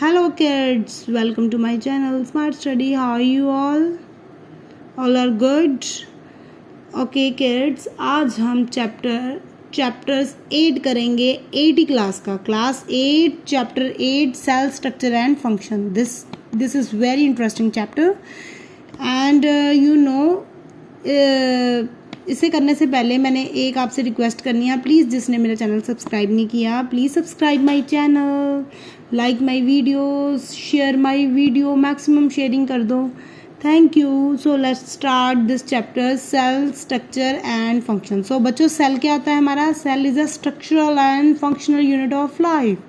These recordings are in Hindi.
Hello kids, welcome to my channel Smart Study. How are you all? All are good? Okay kids, आज हम चैप्टर्स 8 करेंगे 80 क्लास का, class 8 chapter 8 cell structure and function. This is very interesting chapter and you know इसे करने से पहले मैंने एक आपसे रिक्वेस्ट करनी है. प्लीज़ जिसने मेरा चैनल सब्सक्राइब नहीं किया, please subscribe my channel, like my videos, share my video, maximum sharing कर दो. Thank you. So let's start this chapter cell structure and function. So बच्चों, सेल क्या होता है हमारा? Cell is a structural and functional unit of life.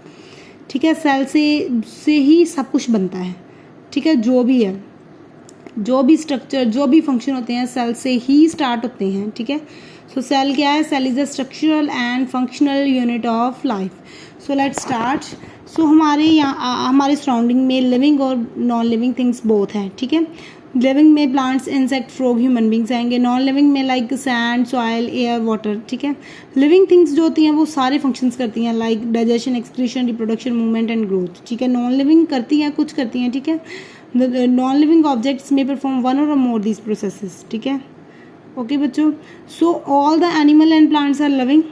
ठीक है, सेल से ही सब कुछ बनता है. ठीक है, जो भी है, जो भी स्ट्रक्चर, जो भी फंक्शन होते हैं सेल से ही स्टार्ट होते हैं. ठीक है, सो सेल क्या है? Cell is a structural and functional unit of life. So let's start. So हमारे सराउंडिंग में लिविंग और नॉन लिविंग थिंग्स बोथ हैं. ठीक है, लिविंग में plants, insect, frog, human beings आएंगे. नॉन लिविंग में like sand, soil, air, water. ठीक है, लिविंग थिंग्स जो होती हैं वो सारे फंक्शंस करती हैं, like digestion, excretion, reproduction, movement and growth. ठीक है, नॉन लिविंग करती हैं, कुछ करती हैं. ठीक है, नॉन लिविंग ऑब्जेक्ट्स में perform one or more these processes. ठीक है, ओके बच्चों. So all the animal and plants are living.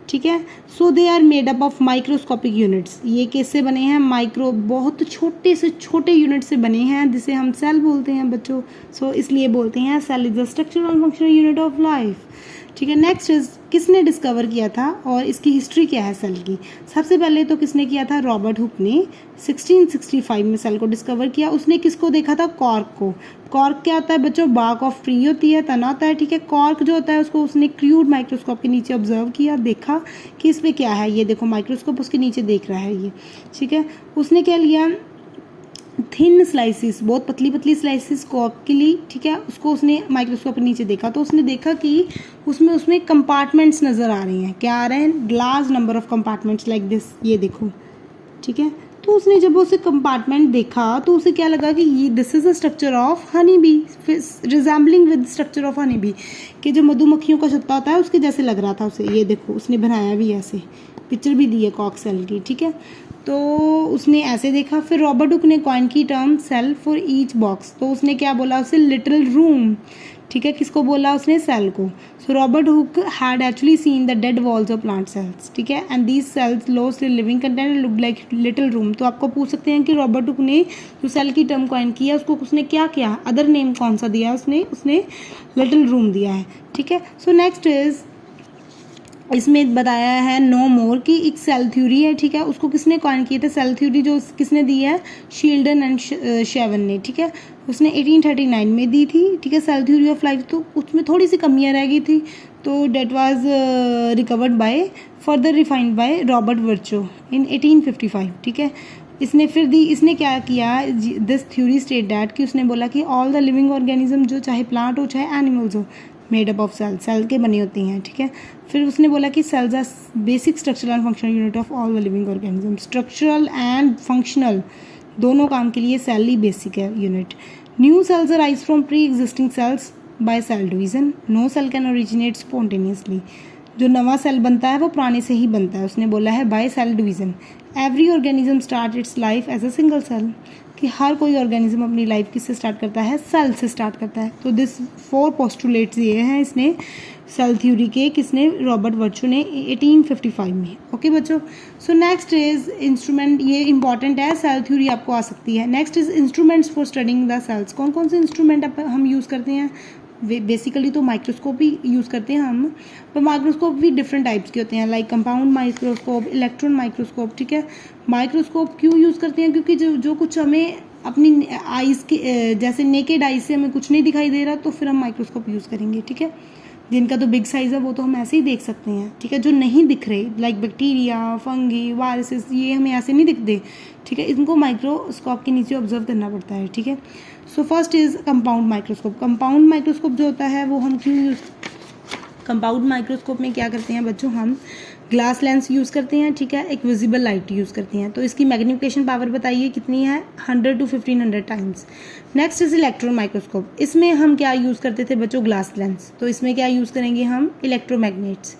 ठीक है, so they are made up of microscopic units. ये किससे बने हैं? माइक्रो, बहुत छोटे से छोटे यूनिट से बने हैं, जिसे हम सेल बोलते हैं बच्चों. सो इसलिए बोलते हैं cell is the structural and functional unit of life. ठीक है, नेक्स्ट इज किसने डिस्कवर किया था और इसकी हिस्ट्री क्या है सेल की? सबसे पहले तो किसने किया था? रॉबर्ट हुक ने 1665 में सेल को डिस्कवर किया. उसने किसको देखा था? कॉर्क को. कॉर्क क्या होता है बच्चों? बार्क ऑफ ट्री होती है, तना होता है. ठीक है, कॉर्क जो होता है उसको उसने क्रूड माइक्रोस्कोप के नीचे ऑब्जर्व किया, देखा कि इसमें क्या है. ये देखो माइक्रोस्कोप उसके नीचे देख रहा है ये. ठीक है, उसने क्या लिया? थिन स्लाइसिस, बहुत पतली पतली स्लाइसिस कॉर्क के लिए. ठीक है, उसको उसने माइक्रोस्कोप के नीचे देखा तो उसने देखा कि उसमें कंपार्टमेंट्स नज़र आ रहे हैं. क्या आ रहे हैं? Large number of compartments like this. ये देखो. ठीक है, तो उसने जब उसे कंपार्टमेंट देखा तो उसे क्या लगा कि ये this is a structure of honey bee, resembling with structure of honey bee, कि जो मधुमक्खियों का छत्ता होता है उसके जैसे लग रहा था उसे. ये देखो, उसने बनाया भी ऐसे, पिक्चर भी दी है कॉर्क सेल की. ठीक है, तो उसने ऐसे देखा. फिर रॉबर्ट हुक ने कॉइन की term cell for each box. तो उसने क्या बोला? उसे लिटिल रूम. ठीक है, किसको बोला उसने? सेल को. सो Robert Hooke had actually seen the dead walls of plant cells. ठीक है, and these cells lost their living content and looked like little room. तो आपको पूछ सकते हैं कि रॉबर्ट हुक ने जो सेल की टर्म कॉइन किया उसको उसने क्या किया? अदर नेम कौन सा दिया उसने लिटिल रूम दिया है. ठीक है, सो नेक्स्ट इज इसमें बताया है नो मोर की एक सेल थ्योरी है. ठीक है, उसको किसने कॉइन किया था? सेल थ्योरी जो किसने दी है? शील्डन एंड शेवन ने. ठीक है, उसने 1839 में दी थी. ठीक है, सेल थ्योरी ऑफ लाइफ. तो उसमें थोड़ी सी कमियां रह गई थी, तो that was recovered by, further refined by Robert Virchow in 1855. ठीक है, इसने क्या किया? दिस थ्योरी स्टेट दैट कि उसने बोला कि ऑल द लिविंग ऑर्गेनिज्म, जो चाहे प्लांट हो चाहे एनिमल्स हो, मेड अप ऑफ सेल के बनी होती हैं. ठीक है, फिर उसने बोला कि cells are basic structural and functional unit of all the living organism. Structural and functional दोनों काम के लिए सेल ही बेसिक है unit. New cells arise from pre existing cells by cell division. No cell can originate spontaneously. जो नवा सेल बनता है वो पुराने से ही बनता है. उसने बोला है by cell division. Every organism start its life as a single cell, कि हर कोई ऑर्गेनिज्म अपनी लाइफ किससे स्टार्ट करता है? सेल से स्टार्ट करता है. तो दिस 4 पोस्टुलेट्स ये हैं इसने सेल थ्योरी के, किसने? रॉबर्ट वर्चो ने 1855 में. ओके बच्चों, सो नेक्स्ट इज इंस्ट्रूमेंट. ये इंपॉर्टेंट है, सेल थ्योरी आपको आ सकती है. Next is instruments for studying the cells. कौन कौन से इंस्ट्रूमेंट हम यूज़ करते हैं? बेसिकली तो माइक्रोस्कोप ही यूज़ करते हैं हम, पर माइक्रोस्कोप भी डिफरेंट टाइप्स के होते हैं, like compound microscope, electron microscope. ठीक है, माइक्रोस्कोप क्यों यूज़ करते हैं? क्योंकि जो कुछ हमें अपनी आइज़ के जैसे नेकेड आइज से हमें कुछ नहीं दिखाई दे रहा, तो फिर हम माइक्रोस्कोप यूज़ करेंगे. ठीक है, जिनका तो बिग साइज़ है वो तो हम ऐसे ही देख सकते हैं. ठीक है, जो नहीं दिख रहे लाइक बैक्टीरिया, फंगी, वायरसेस, ये हमें ऐसे नहीं दिखते. ठीक है, इनको माइक्रोस्कोप के नीचे ऑब्जर्व करना पड़ता है. ठीक है, so first is compound microscope. Compound microscope जो होता है वो हम क्यों यूज़? कंपाउंड माइक्रोस्कोप में क्या करते हैं बच्चों? हम ग्लास लेंस यूज़ करते हैं. ठीक है, एक विजिबल लाइट यूज़ करते हैं. तो इसकी मैग्निफिकेशन पावर बताइए कितनी है? 100 to 1500 times. Next is electron microscope. इसमें हम क्या यूज़ करते थे बच्चों? Glass lens. तो इसमें क्या यूज़ करेंगे हम? इलेक्ट्रोमैग्नेट्स.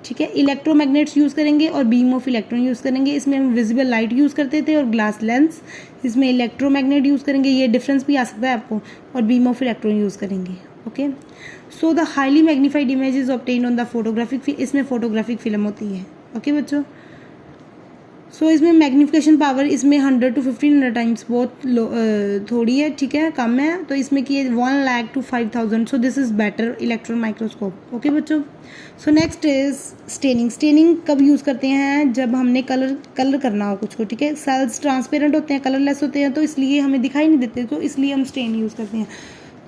ठीक है। इलेक्ट्रोमैग्नेट्स यूज़ करेंगे और बीम ऑफ इलेक्ट्रॉन यूज़ करेंगे। इसमें हम विजिबल लाइट यूज़ करते थे और ग्लास लेंस, इसमें इलेक्ट्रोमैग्नेट यूज़ करेंगे, ये डिफरेंस भी आ सकता है आपको, और बीम ऑफ इलेक्ट्रॉन यूज़ करेंगे। Okay, so the highly magnified image is obtained on the photographic, इसमें फोटोग्राफिक फिल्म होती है। ओके बच्चों, सो इसमें मैग्नीफिकेशन पावर इसमें 100 to 1500 टाइम्स बहुत थोड़ी है, ठीक है, कम है। तो इसमें की 1 lakh to 5000, so this is better electron microscope. Okay बच्चों, so next is staining. Staining कब यूज़ करते हैं? जब हमने कलर करना हो कुछ को, ठीक है। सेल्स ट्रांसपेरेंट होते हैं, कलरलेस होते हैं, तो इसलिए हमें दिखाई नहीं देते, तो इसलिए हम स्टेन यूज़ करते हैं।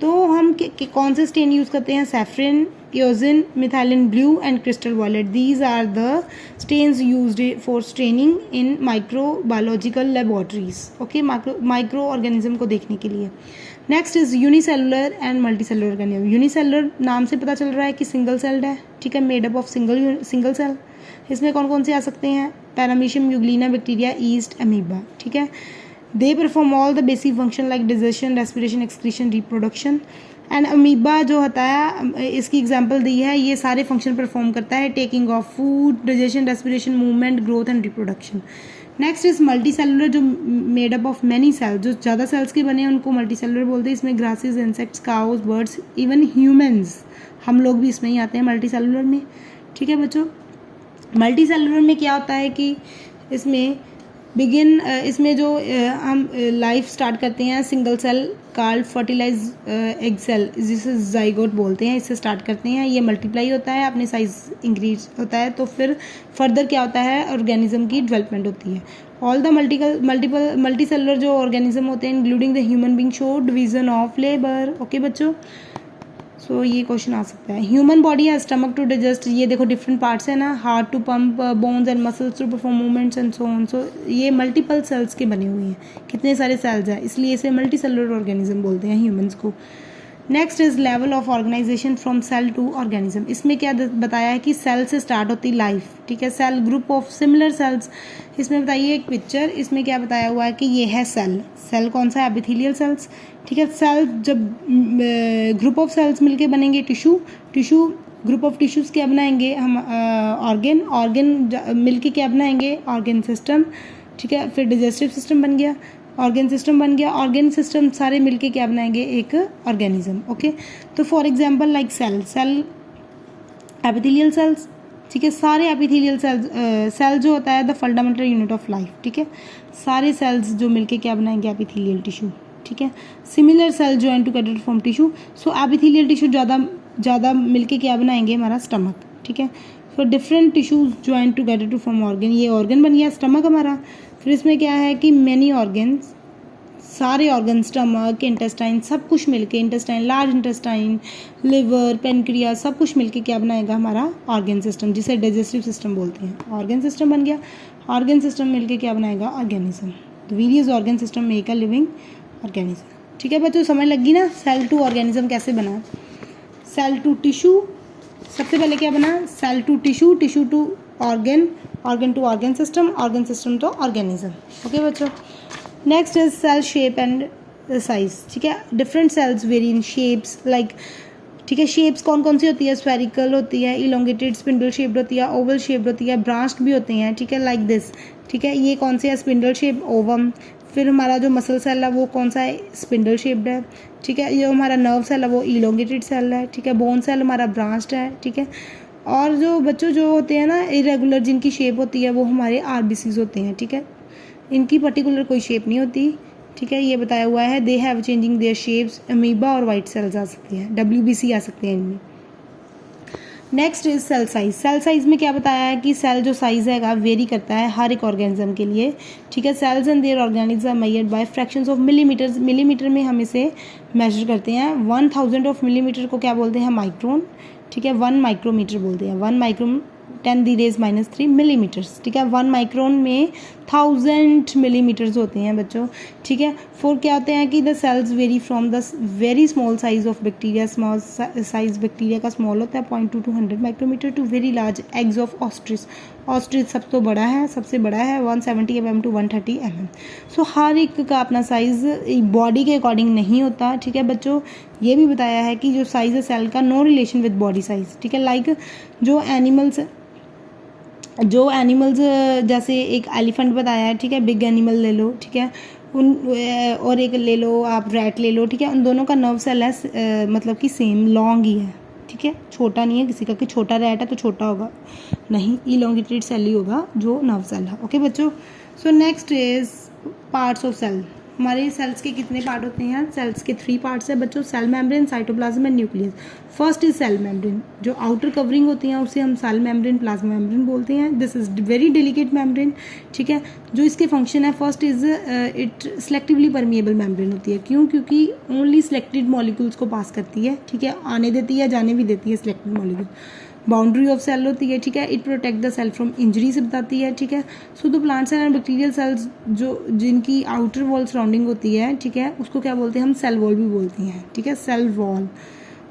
तो हम कौन से स्टेन यूज़ करते हैं? Safranin, eosin, methylene blue and crystal violet. These are the stains used for staining in microbiological laboratories. Okay, microorganism को देखने के लिए। Next is unicellular and multicellular organism. Unicellular नाम से पता चल रहा है कि सिंगल सेल्ड है, ठीक है, made up of single cell. इसमें कौन कौन से आ सकते हैं? Paramecium, euglena bacteria, yeast, amoeba, ठीक है। They perform all the basic function like digestion, respiration, excretion, reproduction. And amoeba जो होता है, इसकी एग्जांपल दी है, ये सारे फंक्शन परफॉर्म करता है, taking of food, digestion, respiration, movement, growth and reproduction. Next is multicellular, जो made up of many cells, जो ज़्यादा सेल्स के बने हैं उनको मल्टी सेलुलर बोलते हैं। इसमें grasses, insects, cows, birds, even humans, हम लोग भी इसमें ही आते हैं मल्टी सेलुलर में, ठीक है बच्चों। मल्टी सेलुलर में क्या होता है कि इसमें जो हम लाइफ स्टार्ट करते हैं single cell called fertilize egg cell, जिसे जाइगोट बोलते हैं, इससे स्टार्ट करते हैं। ये मल्टीप्लाई होता है, अपने साइज इंक्रीज होता है, तो फिर फर्दर क्या होता है? ऑर्गेनिज्म की डेवलपमेंट होती है। ऑल द मल्टी सेलुलर जो ऑर्गेनिज्म होते हैं including the human being show division of labour. Okay बच्चों, सो ये क्वेश्चन आ सकता है। ह्यूमन बॉडी है स्टमक टू डाइजेस्ट, ये देखो डिफरेंट पार्ट्स है ना, heart to pump, bones and muscles to perform movements and so on. So ये मल्टीपल सेल्स के बने हुए हैं, कितने सारे सेल्स हैं, इसलिए इसे मल्टी सेलुलर ऑर्गेनिज्म बोलते हैं ह्यूमंस को। Next is level of organization from cell to organism. इसमें क्या बताया है कि सेल से स्टार्ट होती लाइफ, ठीक है। Cell group of similar cells, इसमें बताइए एक पिक्चर, इसमें क्या बताया हुआ है कि ये है सेल। सेल कौन सा है? एपिथेलियल सेल्स, ठीक है। सेल जब ग्रुप ऑफ सेल्स मिलके बनेंगे टिश्यू ग्रुप ऑफ टिश्यूज़ क्या बनाएंगे हम? ऑर्गन मिलके क्या बनाएंगे? ऑर्गन सिस्टम, ठीक है। फिर डाइजेस्टिव सिस्टम बन गया, ऑर्गन सिस्टम बन गया, ऑर्गन सिस्टम सारे मिलके क्या बनाएंगे? एक ऑर्गेनिज्म। ओके, तो for example like cell epithelial cells, ठीक है। सारे एपिथेलियल सेल जो होता है the fundamental unit of life, ठीक है। सारे सेल्स जो मिलके क्या बनाएंगे? एपिथेलियल टिश्यू, ठीक है। Similar cell join together to form tissue. So epithelial tissue ज़्यादा मिलके क्या बनाएंगे? हमारा स्टमक, ठीक है। So different tissues join together to form organ, ये ऑर्गन बन गया स्टमक हमारा। फिर इसमें क्या है कि मैनी ऑर्गन्स, सारे ऑर्गन, स्टमक, इंटेस्टाइन, सब कुछ मिलके, intestine, large intestine, liver, pancreas, सब कुछ मिलके क्या बनाएगा? हमारा ऑर्गन सिस्टम, जिसे डाइजेस्टिव सिस्टम बोलते हैं। ऑर्गन सिस्टम बन गया, ऑर्गन सिस्टम मिलके क्या बनाएगा? Organism. The various organ system make a living organism, ठीक है बच्चों, समझ लगी ना सेल टू ऑर्गेनिज्म कैसे बना? सेल टू टिश्यू, सबसे पहले क्या बना? Cell to tissue, tissue to organ, organ to organ system तो ऑर्गेनिज्म। ओके बच्चों, next is cell shape and size, ठीक है। Different cells vary in shapes like, ठीक है। शेप्स कौन कौन सी होती है? स्फेरिकल होती है, इलोंगेटेड, स्पिंडल शेप्ड होती है, ओवल शेप्ड होती है, ब्रांच्ड भी होते हैं, ठीक है, लाइक दिस, ठीक है। ये कौन सी है? Spindle shape, ovum. फिर हमारा जो मसल सेल है वो कौन सा है? स्पिंडल शेप्ड है, ठीक है। जो हमारा नर्व सेल है वो इलोंगेटेड सेल है, ठीक है। बोन सेल हमारा ब्रांच्ड है, ठीक है। और जो बच्चों जो होते हैं ना इरेगुलर, जिनकी शेप होती है, वो हमारे आरबीसीज होते हैं, ठीक है। इनकी पर्टिकुलर कोई शेप नहीं होती, ठीक है। ये बताया हुआ है they have changing their shapes. Amoeba और वाइट सेल्स आ सकती हैं, WBC आ सकते हैं इनमें। Next is cell size. Cell size में क्या बताया है कि सेल जो साइज है वेरी करता है हर एक ऑर्गेनिज्म के लिए, ठीक है। Cells and their organism are measured by fractions of millimetres. Millimetre में हम इसे मेजर करते हैं। 1000 ऑफ मिलीमीटर को क्या बोलते हैं? माइक्रोन, ठीक है। 1 माइक्रोमीटर बोलते हैं। 1 माइक्रोन 10⁻³ मिलीमीटर्स, ठीक है। 1 माइक्रोन में 1000 मिलीमीटर्स होते हैं बच्चों, ठीक है। फोर क्या होते हैं कि the cells vary from the very small size of bacteria, small size bacteria का स्मॉल होता है 0.2 to 100 micrometre, to very large eggs of ostrich. Ostrich सबसे बड़ा है 170 mm to 130 mm। सो हर एक का अपना साइज बॉडी के अकॉर्डिंग नहीं होता, ठीक है बच्चों। ये भी बताया है कि जो साइज है सेल का no relation with body size, ठीक है। लाइक जो एनिमल्स जो एनिमल्स जैसे एक एलिफेंट बताया है, ठीक है, बिग एनिमल ले लो, ठीक है, उन और एक ले लो आप रैट ले लो, ठीक है, उन दोनों का नर्व सेल है मतलब कि सेम लॉन्ग ही है, ठीक है, छोटा नहीं है किसी का कि छोटा रैट है तो छोटा होगा, नहीं, इलोंगेटेड सेल ही होगा जो नर्व सेल है। ओके बच्चों, so next is parts of cell. हमारे सेल्स के कितने पार्ट होते हैं? सेल्स के 3 पार्ट्स है बच्चों, cell membrane, cytoplasm and nucleus. First is cell membrane, जो आउटर कवरिंग होती है उसे हम सेल मेम्ब्रेन, प्लाज्मा मेम्ब्रेन बोलते हैं। This is very delicate membrane, ठीक है। जो इसके फंक्शन है, first is it selectively permeable membrane होती है। क्यों? क्योंकि ओनली सिलेक्टेड मॉलिक्यूल्स को पास करती है, ठीक है, आने देती है जाने भी देती है selected molecule. Boundary of cell होती है, ठीक है, it protect the cell from injury से बताती है, ठीक है। So the plant cell and bacterial cells जो जिनकी आउटर वॉल सराउंडिंग होती है, ठीक है, उसको क्या बोलते हैं हम? सेल वॉल भी बोलते हैं, ठीक है, सेल वॉल।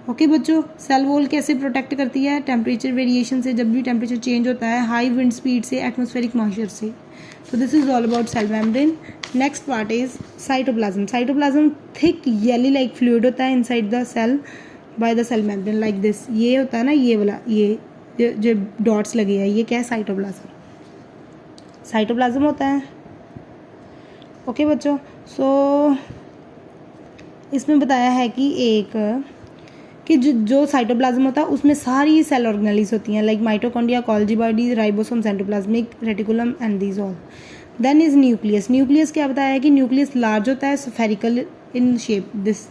ओके बच्चों, सेल वॉल कैसे प्रोटेक्ट करती है? टेम्परेचर वेरिएशन से, जब भी टेम्परेचर चेंज होता है, हाई विंड स्पीड से, एटमॉस्फेरिक मॉइस्चर से। So this is all about cell membrane. Next part is cytoplasm. Cytoplasm thick jelly like fluid होता है inside the cell by the cell membrane like this. ये होता है ना, ये वाला, ये जो डॉट्स लगे हैं, ये क्या है? साइटोप्लाज्म। साइटोप्लाज्म होता है। ओके बच्चों, सो इसमें बताया है कि जो साइटोप्लाज्म होता है उसमें सारी सेल ऑर्गेनेलिज होती हैं, like mitochondria, Golgi body, ribosome, endoplasmic reticulum and these all. Then is nucleus. Nucleus क्या बताया है कि न्यूक्लियस लार्ज होता है, स्फेरिकल इन शेप। दिस,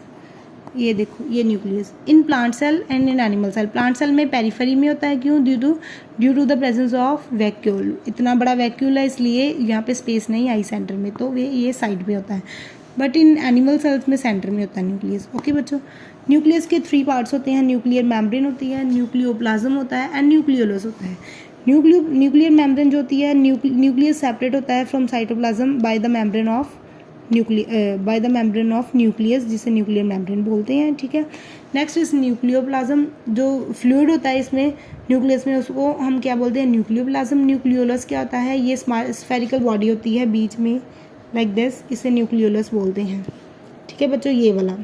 ये देखो, ये nucleus in plant cell and in animal cell. Plant cell में पेरिफेरी में होता है, क्यों? Due to the presence of vacuole. इतना बड़ा वैक्यूल है इसलिए यहाँ पे स्पेस नहीं आई सेंटर में, तो ये साइड पे होता है। बट इन एनिमल सेल्स में सेंटर में होता है न्यूक्लियस। ओके बच्चों, न्यूक्लियस के 3 पार्ट्स होते हैं, न्यूक्लियर मेम्ब्रेन होती है, न्यूक्लियोप्लाज्म होता है एंड न्यूक्लियोलस होता है। न्यूक्लियर मेम्ब्रेन जो होती है, न्यूक्लियस सेपरेट होता है from cytoplasm by the membrane of nucleus, जिसे न्यूक्लियर मेम्ब्रेन बोलते हैं, ठीक है। Next is nucleoplasm. जो फ्लूइड होता है इसमें न्यूक्लियस में, उसको हम क्या बोलते हैं? न्यूक्लियोप्लाज्म। न्यूक्लियोलस क्या होता है? ये स्फेरिकल बॉडी होती है बीच में लाइक दिस, इसे न्यूक्लियोलस बोलते हैं, ठीक है बच्चों, ये वाला।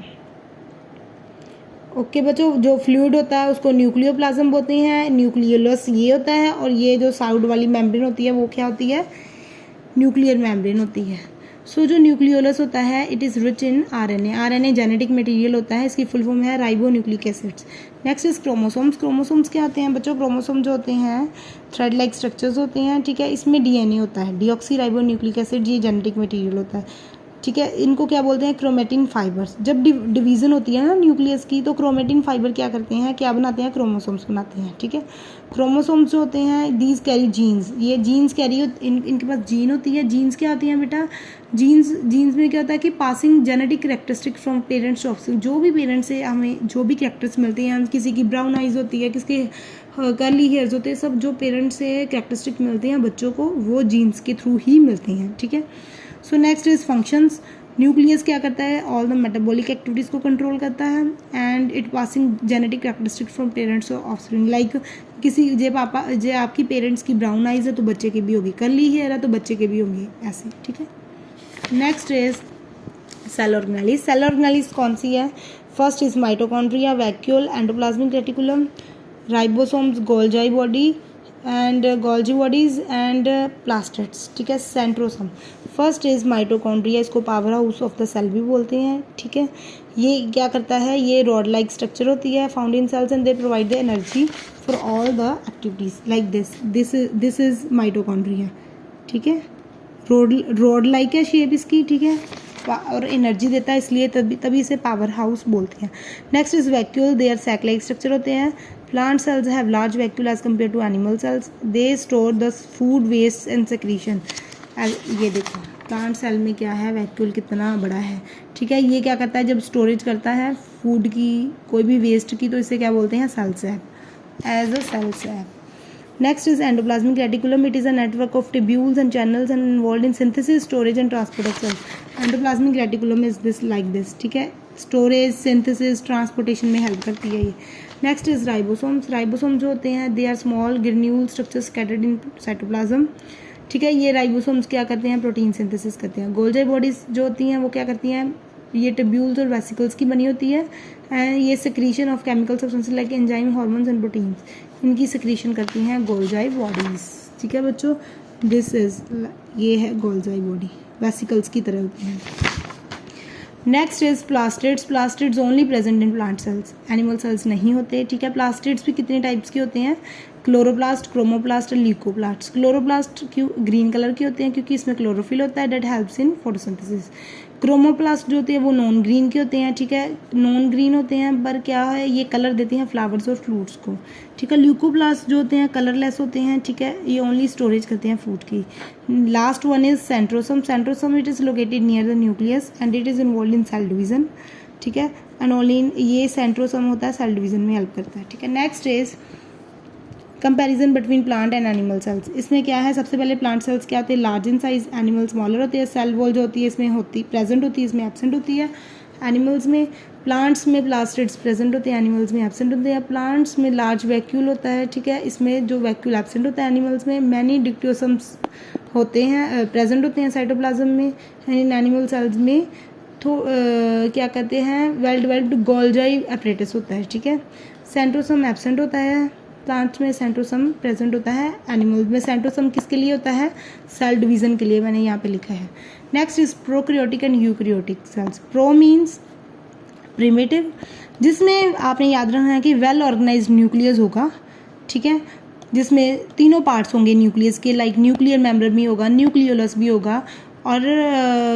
ओके बच्चों, जो फ्लूइड होता है उसको न्यूक्लियोप्लाज्म बोलते हैं, न्यूक्लियोलस ये होता है, और ये जो साउड वाली मेम्ब्रेन होती है वो क्या होती है? न्यूक्लियर मेम्ब्रेन होती है। सो जो न्यूक्लियोलस होता है, it is rich in RNA. RNA genetic material होता है, इसकी फुल फॉर्म है ribo nucleic acids. Next is chromosomes. Chromosomes क्या होते हैं बच्चों? क्रोमोसोम जो होते हैं थ्रेड लाइक स्ट्रक्चर्स होते हैं, ठीक है, इसमें डीएनए होता है, डीऑक्सी राइबो न्यूक्लिक एसिड, ये जेनेटिक मटेरियल होता है, ठीक है। इनको क्या बोलते हैं? Chromatin fibres. जब डिवीजन होती है ना न्यूक्लियस की, तो क्रोमेटिन फाइबर क्या करते हैं? क्या बनाते हैं? क्रोमोसोम्स बनाते हैं, ठीक है। क्रोमोसोम्स जो होते हैं, दीज कैरी जीन्स, ये जीन्स कैरी इनके पास जीन होती है। जीन्स क्या होती हैं बेटा? जीन्स में क्या होता है कि passing genetic characteristic from parents to offspring. जो भी पेरेंट्स से हमें जो भी कैरेक्टर्स मिलते हैं, किसी की ब्राउन आइज होती है, किसके कर्ली हेयर्स होते हैं, सब जो पेरेंट्स से कैरेक्टरिस्टिक मिलते हैं बच्चों को, वो जीन्स के थ्रू ही मिलते हैं, ठीक है। सो नेक्स्ट इज फंक्शंस। न्यूक्लियस क्या करता है? ऑल द मेटाबॉलिक एक्टिविटीज को कंट्रोल करता है and it passing genetic characteristic from parents और ऑफस्प्रिंग। लाइक किसी जे आपकी पेरेंट्स की ब्राउन आइज है तो बच्चे की भी होगी, कर्ली हेयर है तो बच्चे के भी होंगे, ऐसे, ठीक है। Next is cell organelles. Cell organelles कौन सी है? First is mitochondria, vacuole, endoplasmic reticulum, ribosomes, Golgi body and Golgi bodies and plastids, ठीक है, सेंट्रोसोम। फर्स्ट इज माइटोकॉन्ड्रिया, इसको powerhouse of the cell भी बोलते हैं, ठीक है। ये क्या करता है? ये रॉड लाइक स्ट्रक्चर होती है, found in cells and they provide the energy for all the activities like this is mitochondria, ठीक है। रॉड लाइक है शेप इसकी, ठीक है, और एनर्जी देता है, इसलिए तभी इसे पावर हाउस बोलते हैं। Next is vacuole. They are sac like structure होते हैं। Plant cells have large vacuole as compare to animal cells. They store the food waste and secretion. ये देखो प्लांट सेल में क्या है, वैक्यूल कितना बड़ा है, ठीक है। ये क्या करता है? जब स्टोरेज करता है फूड की, कोई भी वेस्ट की, तो इसे क्या बोलते हैं? Cell sac, as a cell sac. Next is endoplasmic reticulum. It is a network of tubules and channels and involved in synthesis, storage and transport of cells. Endoplasmic reticulum is this like this, ठीक है, स्टोरेज, सिंथेसिस, ट्रांसपोर्टेशन में हेल्प करती है ये। Next is ribosomes. राइबोसोम जो होते हैं, they are small granule structure scattered in cytoplasm, ठीक है। ये राइबोसोम्स क्या करते हैं? प्रोटीन सिंथेसिस करते हैं। गोल्जी बॉडीज जो होती हैं वो क्या करती हैं? ये ट्यूब्यूल्स और वेसिकल्स की बनी होती है एंड ये secretion of chemical substances like enzyme, hormones and proteins, इनकी सिक्रीशन करती हैं गोल्जी बॉडीज, ठीक है बच्चों, दिस इज, ये है गोल्जाई बॉडी, वेसिकल्स की तरह होती हैं। Next is plastids. Plastids only present in plant cells, animal cells नहीं होते, ठीक है। प्लास्टिड्स भी कितने टाइप्स के होते हैं, क्लोरोप्लास्ट, क्रोमोप्लास्ट और ल्यूकोप्लास्ट। क्लोरोप्लास्ट क्यों ग्रीन कलर के होते हैं, क्योंकि इसमें क्लोरोफिल होता है, that helps in photosynthesis. Chromoplast जो होते हैं वो नॉन ग्रीन के होते हैं, ठीक है, नॉन ग्रीन होते हैं, पर क्या है, ये कलर देते हैं फ्लावर्स और फ्रूट्स को, ठीक है। ल्यूकोप्लास्ट जो होते हैं कलरलेस होते हैं, ठीक है, ये ओनली स्टोरेज करते हैं फूड की। Last one is centrosome. Centrosome it is located near the nucleus and it is involve in cell division, ठीक है, एंड ओनली इन, ये सेंट्रोसोम होता है, सेल डिवीजन में हेल्प करता है, ठीक है। Next is comparison between plant and animal cells. इसमें क्या है, सबसे पहले प्लांट सेल्स क्या होते हैं, large in size, animal smaller होते हैं। सेल वॉल जो होती है इसमें होती प्रेजेंट होती है, इसमें एब्सेंट होती है। एनिमल्स में, प्लांट्स में प्लास्टिड्स प्रेजेंट होते हैं, एनिमल्स में एब्सेंट होते हैं। प्लांट्स में लार्ज वैक्यूल होता है, ठीक है, इसमें जो वैक्यूल एब्सेंट होता है। एनिमल्स में मैनी डिक्टियोसम्स होते हैं, प्रेजेंट होते हैं साइटोप्लाज्म में। इन एनिमल सेल्स में तो क्या कहते हैं, वेल डेवलप्ड गोल्जाई एपरेटस होता है, ठीक है। सेंट्रोसोम एब्सेंट होता है, प्लांट्स में सेंट्रोसोम प्रेजेंट होता है, एनिमल्स में सेंट्रोसोम किसके लिए होता है, सेल डिवीजन के लिए, मैंने यहाँ पे लिखा है। Next is prokaryotic and eukaryotic cells. Pro means primitive, जिसमें आपने याद रखना है कि वेल ऑर्गेनाइज्ड न्यूक्लियस होगा, ठीक है, जिसमें तीनों पार्ट्स होंगे न्यूक्लियस के, लाइक न्यूक्लियर मेम्ब्रेन भी होगा, न्यूक्लियोलस भी होगा, और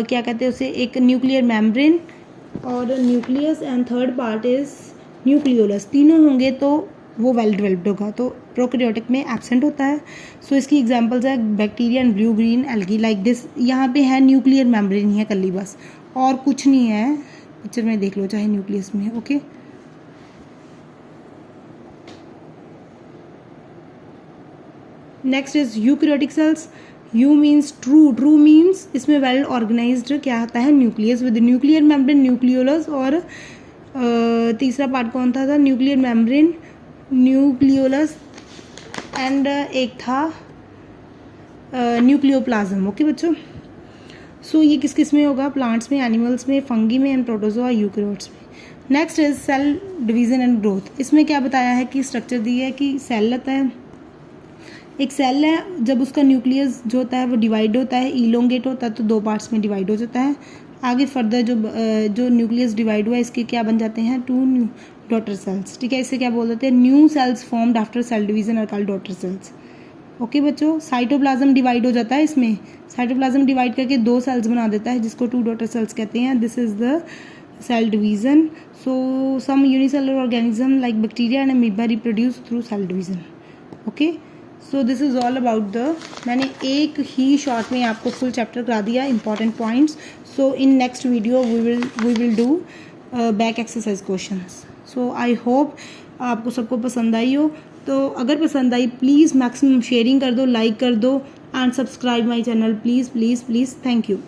क्या कहते हैं उसे, एक न्यूक्लियर मेम्ब्रेन और nucleus, and third part is nucleolus, तीनों होंगे तो वो वेल डेवलप्ड होगा। तो प्रोकैरियोटिक में एब्सेंट होता है। सो इसकी एग्जांपल्स है bacteria and blue green algae, like this. यहाँ पे है न्यूक्लियर मेम्ब्रेन ही है कल्ली बस, और कुछ नहीं है, पिक्चर में देख लो चाहे न्यूक्लियस में, okay. Next is eukaryotic cells. You means true, true means इसमें वेल ऑर्गेनाइज्ड क्या होता है, nucleus with nuclear membrane, nucleolus, और तीसरा पार्ट कौन था न्यूक्लियर मेम्ब्रेन, न्यूक्लियोलस, एंड एक था न्यूक्लियोप्लाज्म, ओके बच्चों। सो ये किस किस में होगा, प्लांट्स में, एनिमल्स में, फंगी में, एंड प्रोटोजोआ, यूकैरियोट्स में। Next is cell division and growth. इसमें क्या बताया है कि स्ट्रक्चर दी है कि सेल रहता है, एक सेल है, जब उसका न्यूक्लियस जो होता है वो डिवाइड होता है, इलोंगेट होता है, तो दो पार्ट्स में डिवाइड हो जाता है। आगे फर्दर जो न्यूक्लियस डिवाइड हुआ है इसके क्या बन जाते हैं, टू न्यू डॉटर सेल्स, ठीक है। इसे क्या बोल देते हैं, new cells formed after cell division are called daughter cells, okay बच्चों। साइटोप्लाज्म डिवाइड हो जाता है, इसमें साइटोप्लाज्म डिवाइड करके दो सेल्स बना देता है, जिसको टू डॉटर सेल्स कहते हैं। This is the cell division. So some unicellular organism like bacteria and amoeba reproduce through cell division, okay. So this is all about the, मैंने एक ही शॉर्ट में आपको फुल चैप्टर करा दिया, important points. So in next video we will do back exercise questions. So I hope आपको सबको पसंद आई हो। तो अगर पसंद आई प्लीज़ मैक्सिमम शेयरिंग कर दो, लाइक कर दो, and subscribe my channel please please please. Thank you.